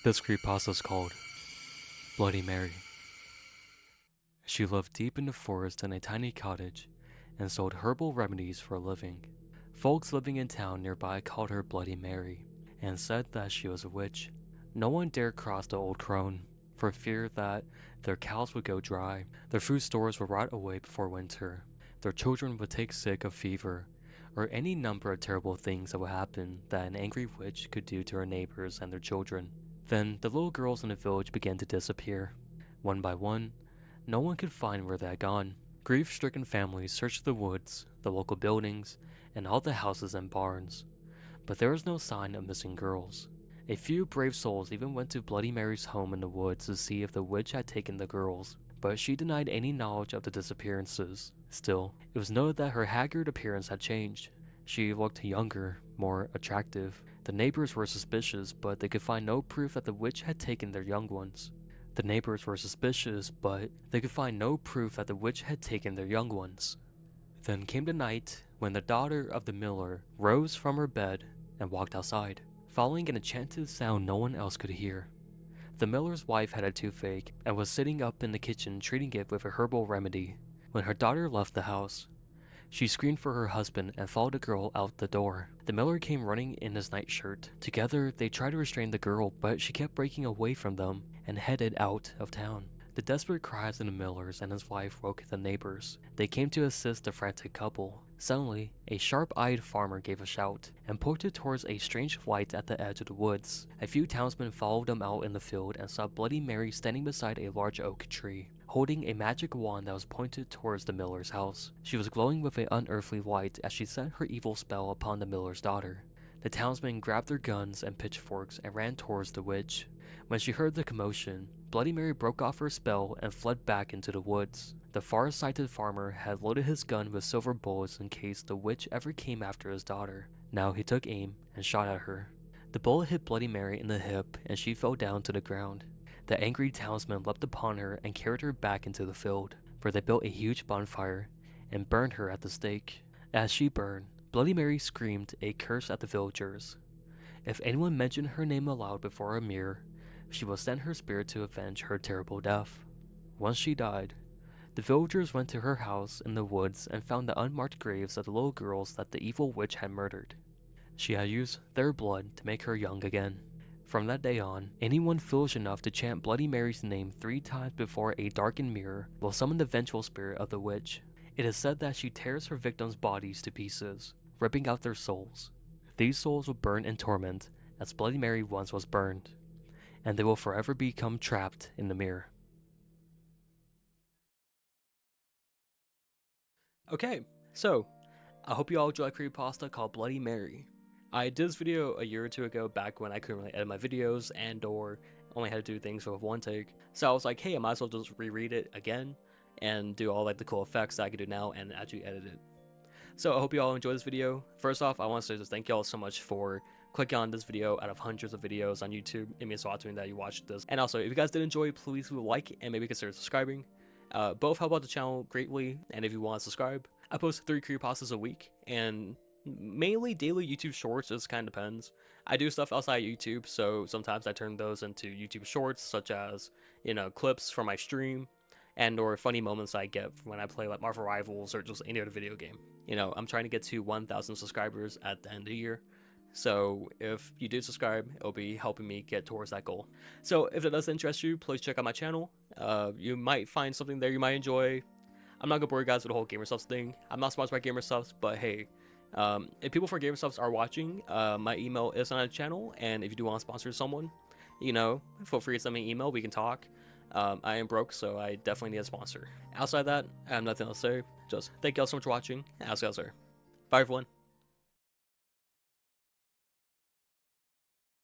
This creepypasta is called Bloody Mary. She lived deep in the forest in a tiny cottage and sold herbal remedies for a living. Folks living in town nearby called her Bloody Mary and said that she was a witch. No one dared cross the old crone for fear that their cows would go dry, their food stores would rot away before winter, their children would take sick of fever, or any number of terrible things that would happen that an angry witch could do to her neighbors and their children. Then the little girls in the village began to disappear. One by one, no one could find where they had gone. Grief-stricken families searched the woods, the local buildings, and all the houses and barns, but there was no sign of missing girls. A few brave souls even went to Bloody Mary's home in the woods to see if the witch had taken the girls, but she denied any knowledge of the disappearances. Still, it was noted that her haggard appearance had changed. She looked younger, more attractive. The neighbors were suspicious, but they could find no proof that the witch had taken their young ones. Then came the night when the daughter of the miller rose from her bed and walked outside, following an enchanted sound no one else could hear. The miller's wife had a toothache and was sitting up in the kitchen treating it with a herbal remedy. When her daughter left the house, she screamed for her husband and followed the girl out the door. The miller came running in his nightshirt. Together, they tried to restrain the girl, but she kept breaking away from them and headed out of town. The desperate cries of the millers and his wife woke the neighbors. They came to assist the frantic couple. Suddenly, a sharp-eyed farmer gave a shout and pointed towards a strange light at the edge of the woods. A few townsmen followed them out in the field and saw Bloody Mary standing beside a large oak tree, holding a magic wand that was pointed towards the miller's house. She was glowing with an unearthly light as she set her evil spell upon the miller's daughter. The townsmen grabbed their guns and pitchforks and ran towards the witch. When she heard the commotion, Bloody Mary broke off her spell and fled back into the woods. The far-sighted farmer had loaded his gun with silver bullets in case the witch ever came after his daughter. Now he took aim and shot at her. The bullet hit Bloody Mary in the hip and she fell down to the ground. The angry townsmen leapt upon her and carried her back into the field, where they built a huge bonfire and burned her at the stake. As she burned, Bloody Mary screamed a curse at the villagers. If anyone mentioned her name aloud before a mirror, she would send her spirit to avenge her terrible death. Once she died, the villagers went to her house in the woods and found the unmarked graves of the little girls that the evil witch had murdered. She had used their blood to make her young again. From that day on, anyone foolish enough to chant Bloody Mary's name 3 times before a darkened mirror will summon the vengeful spirit of the witch. It is said that she tears her victims' bodies to pieces, ripping out their souls. These souls will burn in torment as Bloody Mary once was burned, and they will forever become trapped in the mirror. Okay, so I hope you all enjoy creepypasta called Bloody Mary. I did this video a year or two ago, back when I couldn't really edit my videos and or only had to do things with one take. So I was like, hey, I might as well just reread it again and do all like the cool effects that I can do now and actually edit it. So I hope you all enjoy this video. First off, I want to just thank you all so much for clicking on this video out of hundreds of videos on YouTube. It means a lot to me that you watched this. And also, if you guys did enjoy, please leave a like and maybe consider subscribing. Both help out the channel greatly, and if you want to subscribe, I post 3 creepypastas a week, and mainly daily YouTube shorts. It kind of depends. I do stuff outside YouTube, so sometimes I turn those into YouTube shorts, such as, you know, clips from my stream, and or funny moments I get when I play like Marvel Rivals or just any other video game. You know, I'm trying to get to 1,000 subscribers at the end of the year. So if you do subscribe, it'll be helping me get towards that goal. So if it does interest you, please check out my channel. You might find something there you might enjoy. I'm not gonna bore you guys with the whole Gamer Subs thing. I'm not sponsored by Gamer Subs, but hey, if people for Gamer Subs are watching, my email is on the channel, and if you do want to sponsor someone, you know, feel free to send me an email. We can talk. I am broke, so I definitely need a sponsor. Outside that, I have nothing else to say. Just thank you all so much for watching. I'll see you guys later. Bye, everyone.